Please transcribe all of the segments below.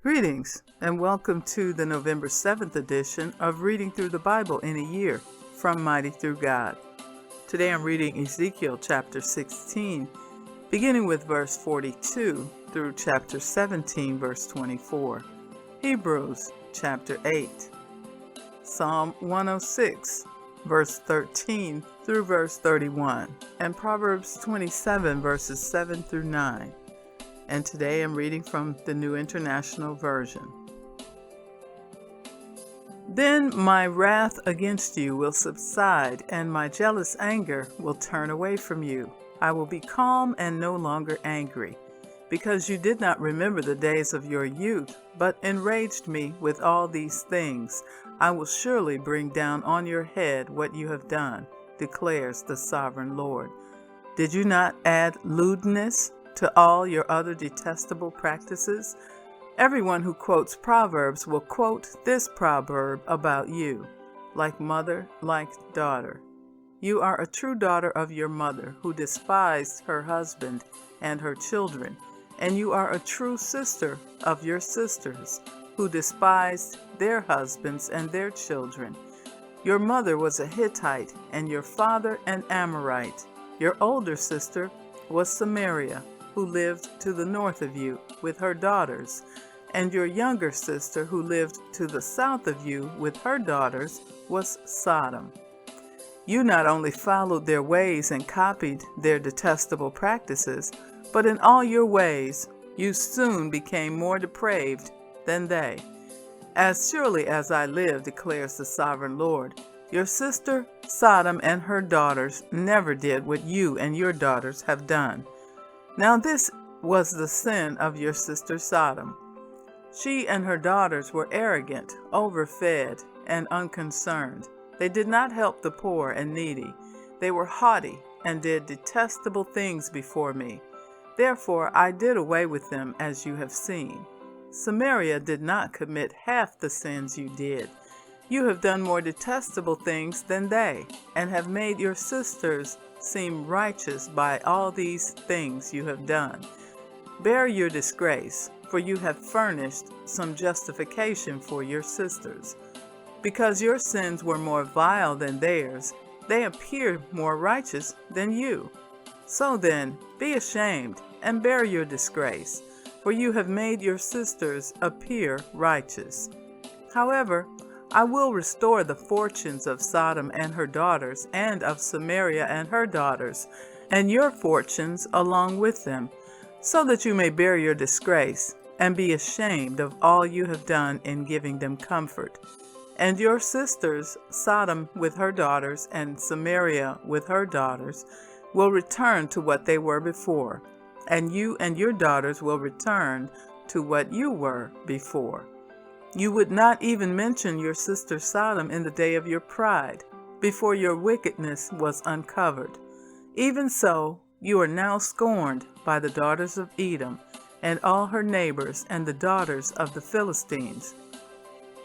Greetings, and welcome to the November 7th edition of Reading Through the Bible in a Year from Mighty Through God. Today I'm reading Ezekiel chapter 16, beginning with verse 42 through chapter 17, verse 24, Hebrews chapter 8, Psalm 106, verse 13 through verse 31, and Proverbs 27, verses 7 through 9. And today I'm reading from the New International Version. Then my wrath against you will subside, and my jealous anger will turn away from you. I will be calm and no longer angry, because you did not remember the days of your youth, but enraged me with all these things. I will surely bring down on your head what you have done, declares the Sovereign Lord. Did you not add lewdness to all your other detestable practices? Everyone who quotes Proverbs will quote this proverb about you: like mother, like daughter. You are a true daughter of your mother, who despised her husband and her children, and you are a true sister of your sisters, who despised their husbands and their children. Your mother was a Hittite, and your father an Amorite. Your older sister was Samaria, who lived to the north of you with her daughters, and your younger sister, who lived to the south of you with her daughters, was Sodom. You not only followed their ways and copied their detestable practices, but in all your ways you soon became more depraved than they. As surely as I live, declares the Sovereign Lord, your sister Sodom and her daughters never did what you and your daughters have done. Now this was the sin of your sister Sodom. She and her daughters were arrogant, overfed, and unconcerned. They did not help the poor and needy. They were haughty and did detestable things before me. Therefore I did away with them, as you have seen. Samaria did not commit half the sins you did. You have done more detestable things than they, and have made your sisters seem righteous by all these things you have done. Bear your disgrace, for you have furnished some justification for your sisters. Because your sins were more vile than theirs, they appear more righteous than you. So then, be ashamed and bear your disgrace, for you have made your sisters appear righteous. However, I will restore the fortunes of Sodom and her daughters, and of Samaria and her daughters, and your fortunes along with them, so that you may bear your disgrace, and be ashamed of all you have done in giving them comfort. And your sisters, Sodom with her daughters, and Samaria with her daughters, will return to what they were before, and you and your daughters will return to what you were before. You would not even mention your sister Sodom in the day of your pride, before your wickedness was uncovered. Even so, you are now scorned by the daughters of Edom, and all her neighbors, and the daughters of the Philistines.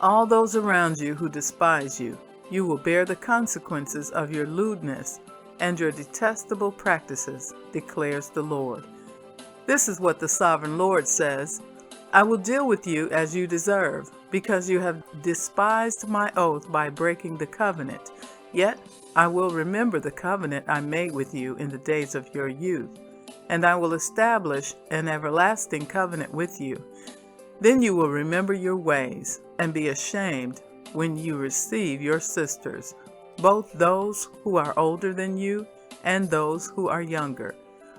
All those around you who despise you, you will bear the consequences of your lewdness and your detestable practices, declares the Lord. This is what the Sovereign Lord says: I will deal with you as you deserve, because you have despised my oath by breaking the covenant. Yet I will remember the covenant I made with you in the days of your youth, and I will establish an everlasting covenant with you. Then you will remember your ways, and be ashamed when you receive your sisters, both those who are older than you and those who are younger.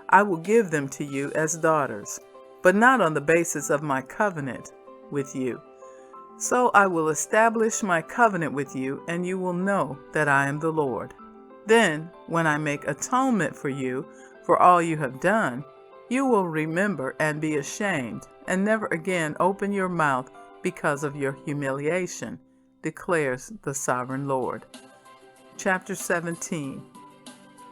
I will give them to you as daughters, but not on the basis of my covenant with you. So I will establish my covenant with you, and you will know that I am the Lord. Then, when I make atonement for you for all you have done, you will remember and be ashamed, and never again open your mouth because of your humiliation, declares the Sovereign Lord. Chapter 17.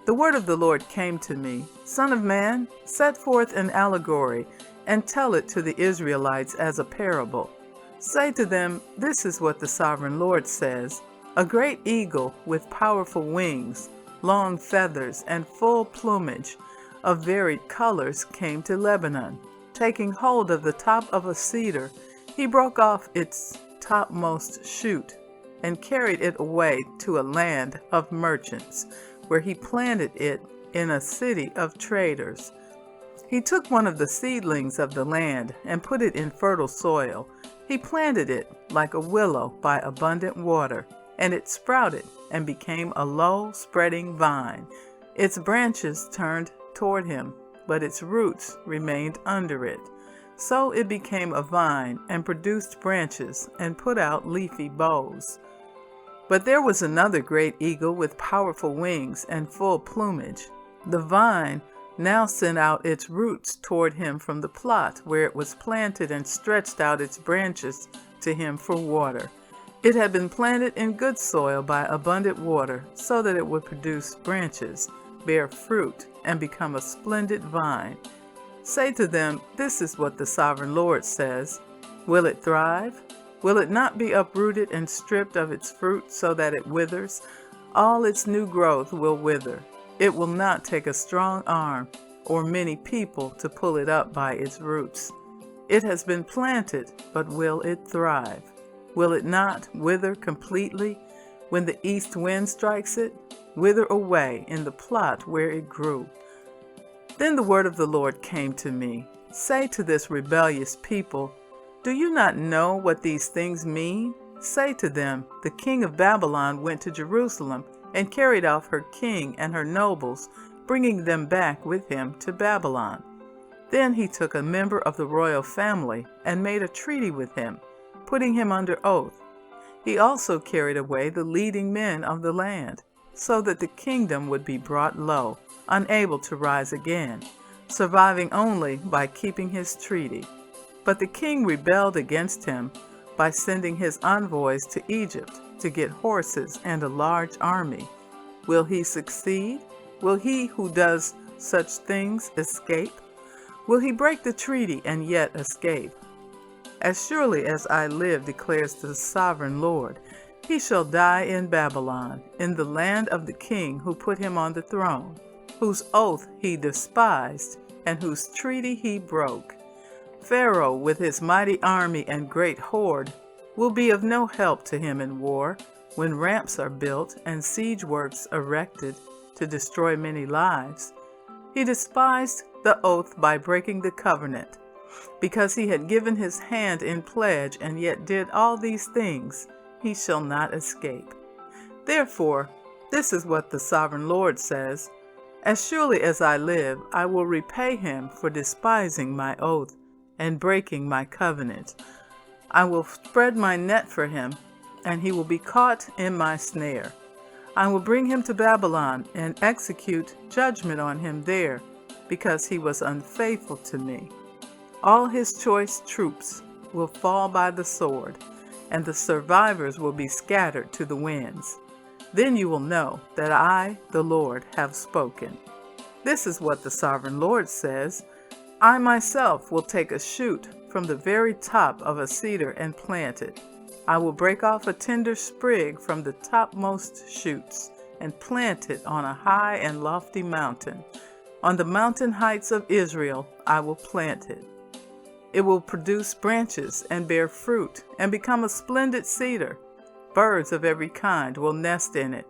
The word of the Lord came to me: Son of man, set forth an allegory, and tell it to the Israelites as a parable. Say to them, this is what the Sovereign Lord says: A great eagle with powerful wings, long feathers, and full plumage of varied colors came to Lebanon. Taking hold of the top of a cedar, He broke off its topmost shoot and carried it away to a land of merchants, where he planted it in a city of traders. He took one of the seedlings of the land and put it in fertile soil. He planted it like a willow by abundant water, and it sprouted and became a low, spreading vine. Its branches turned toward him, but its roots remained under it. So it became a vine and produced branches and put out leafy boughs. But there was another great eagle with powerful wings and full plumage. The vine now sent out its roots toward him from the plot where it was planted and stretched out its branches to him for water. It had been planted in good soil by abundant water, so that it would produce branches, bear fruit, and become a splendid vine. Say to them, this is what the Sovereign Lord says. Will it thrive? Will it not be uprooted and stripped of its fruit so that it withers? All its new growth will wither. It will not take a strong arm or many people to pull it up by its roots. It has been planted, but will it thrive? Will it not wither completely when the east wind strikes it? Wither away in the plot where it grew. Then the word of the Lord came to me. Say to this rebellious people, do you not know what these things mean? Say to them, the king of Babylon went to Jerusalem and carried off her king and her nobles, bringing them back with him to Babylon. Then he took a member of the royal family and made a treaty with him, putting him under oath. He also carried away the leading men of the land, so that the kingdom would be brought low, unable to rise again, surviving only by keeping his treaty. But the king rebelled against him by sending his envoys to Egypt to get horses and a large army. Will he succeed? Will he who does such things escape? Will he break the treaty and yet escape? As surely as I live, declares the Sovereign Lord, he shall die in Babylon, in the land of the king who put him on the throne, whose oath he despised, and whose treaty he broke. Pharaoh, with his mighty army and great horde, will be of no help to him in war, when ramps are built and siege works erected to destroy many lives. He despised the oath by breaking the covenant. Because he had given his hand in pledge and yet did all these things, he shall not escape. Therefore, this is what the Sovereign Lord says, as surely as I live, I will repay him for despising my oath and breaking my covenant. I will spread my net for him, and he will be caught in my snare. I will bring him to Babylon and execute judgment on him there, because he was unfaithful to me. All his choice troops will fall by the sword, and the survivors will be scattered to the winds. Then you will know that I, the Lord, have spoken. This is what the Sovereign Lord says. I myself will take a shoot from the very top of a cedar and plant it. I will break off a tender sprig from the topmost shoots and plant it on a high and lofty mountain. On the mountain heights of Israel I will plant it. It will produce branches and bear fruit and become a splendid cedar. Birds of every kind will nest in it.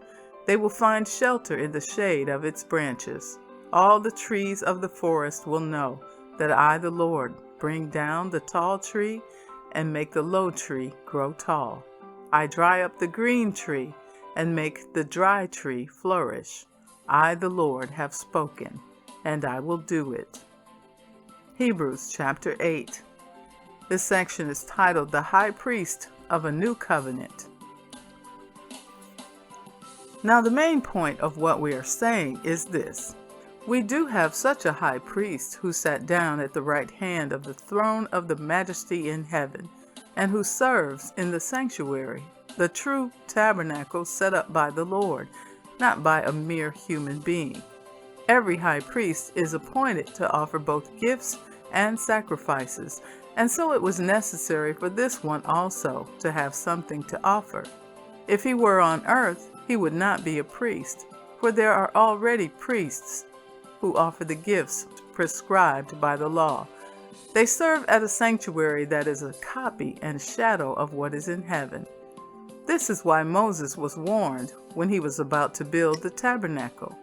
They will find shelter in the shade of its branches. All the trees of the forest will know that I, the Lord, bring down the tall tree and make the low tree grow tall. I dry up the green tree and make the dry tree flourish. I, the Lord, have spoken, and I will do it. Hebrews chapter 8. This section is titled The High Priest of a New Covenant. Now the main point of what we are saying is this. We do have such a high priest who sat down at the right hand of the throne of the majesty in heaven, and who serves in the sanctuary, the true tabernacle set up by the Lord, not by a mere human being. Every high priest is appointed to offer both gifts and sacrifices, and so it was necessary for this one also to have something to offer. If he were on earth, he would not be a priest, for there are already priests who offer the gifts prescribed by the law. They serve at a sanctuary that is a copy and shadow of what is in heaven. This is why Moses was warned when he was about to build the tabernacle.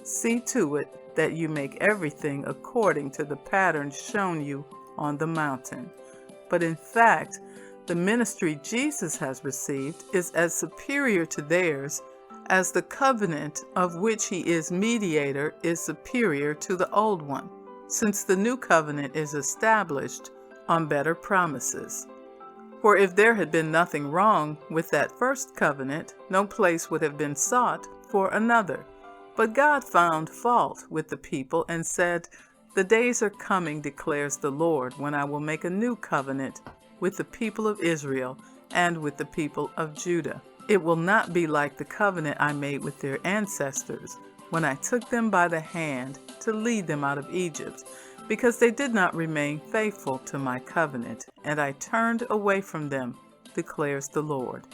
See to it that you make everything according to the pattern shown you on the mountain. But in fact, the ministry Jesus has received is as superior to theirs as the covenant of which he is mediator is superior to the old one, since the new covenant is established on better promises. For if there had been nothing wrong with that first covenant, no place would have been sought for another. But God found fault with the people and said, "The days are coming, declares the Lord, when I will make a new covenant with the people of Israel and with the people of Judah. It will not be like the covenant I made with their ancestors when I took them by the hand to lead them out of Egypt, because they did not remain faithful to my covenant, and I turned away from them, declares the Lord.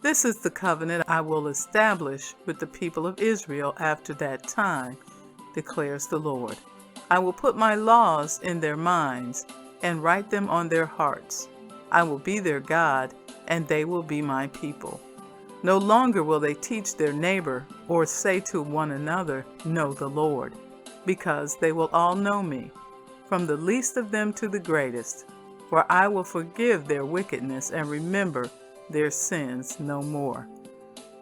This is the covenant I will establish with the people of Israel after that time, declares the Lord. I will put my laws in their minds and write them on their hearts. I will be their God, and they will be my people. No longer will they teach their neighbor or say to one another, 'Know the Lord,' because they will all know me, from the least of them to the greatest, for I will forgive their wickedness and remember their sins no more."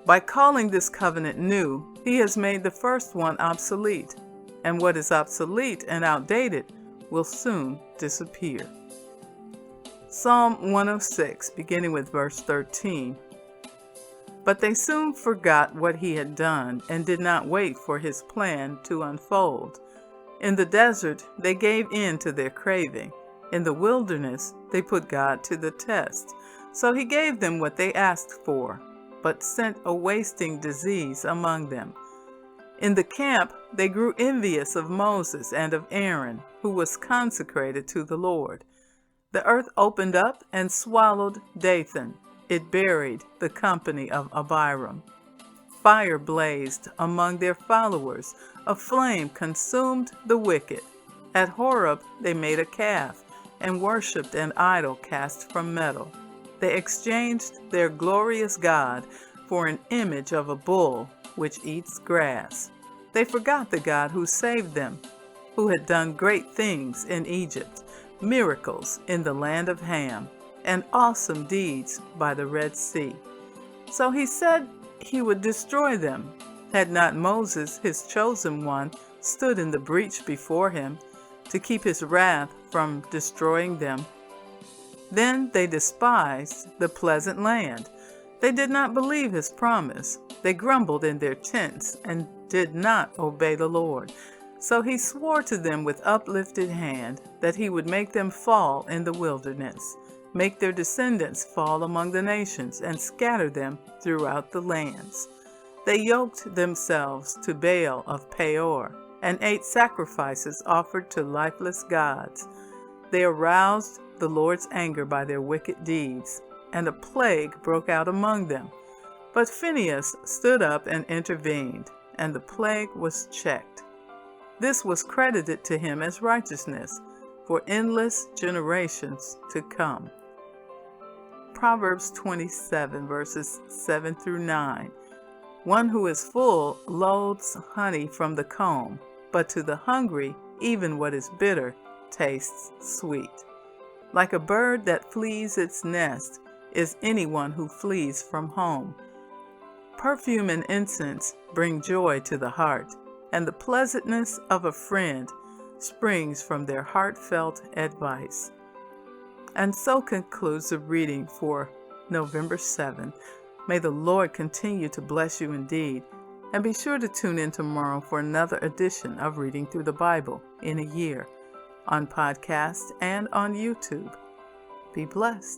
By calling this covenant new, he has made the first one obsolete, and what is obsolete and outdated will soon disappear. Psalm 106, beginning with verse 13. But they soon forgot what he had done and did not wait for his plan to unfold. In the desert, they gave in to their craving. In the wilderness, they put God to the test. So he gave them what they asked for, but sent a wasting disease among them. In the camp, they grew envious of Moses and of Aaron, who was consecrated to the Lord. The earth opened up and swallowed Dathan. It buried the company of Abiram. Fire blazed among their followers. A flame consumed the wicked. At Horeb they made a calf and worshipped an idol cast from metal. They exchanged their glorious God for an image of a bull which eats grass. They forgot the God who saved them, who had done great things in Egypt, miracles in the land of Ham, and awesome deeds by the Red Sea. So he said he would destroy them, had not Moses, his chosen one, stood in the breach before him to keep his wrath from destroying them. Then they despised the pleasant land. They did not believe his promise. They grumbled in their tents and did not obey the Lord. So he swore to them with uplifted hand that he would make them fall in the wilderness, make their descendants fall among the nations, and scatter them throughout the lands. They yoked themselves to Baal of Peor and ate sacrifices offered to lifeless gods. They aroused the Lord's anger by their wicked deeds, and a plague broke out among them. But Phinehas stood up and intervened, and the plague was checked. This was credited to him as righteousness for endless generations to come. Proverbs 27, verses 7 through 9. One who is full loathes honey from the comb, but to the hungry, even what is bitter tastes sweet. Like a bird that flees its nest is anyone who flees from home. Perfume and incense bring joy to the heart, and the pleasantness of a friend springs from their heartfelt advice. And so concludes the reading for November 7th. May the Lord continue to bless you indeed, and be sure to tune in tomorrow for another edition of Reading Through the Bible in a Year on podcast and on YouTube. Be blessed.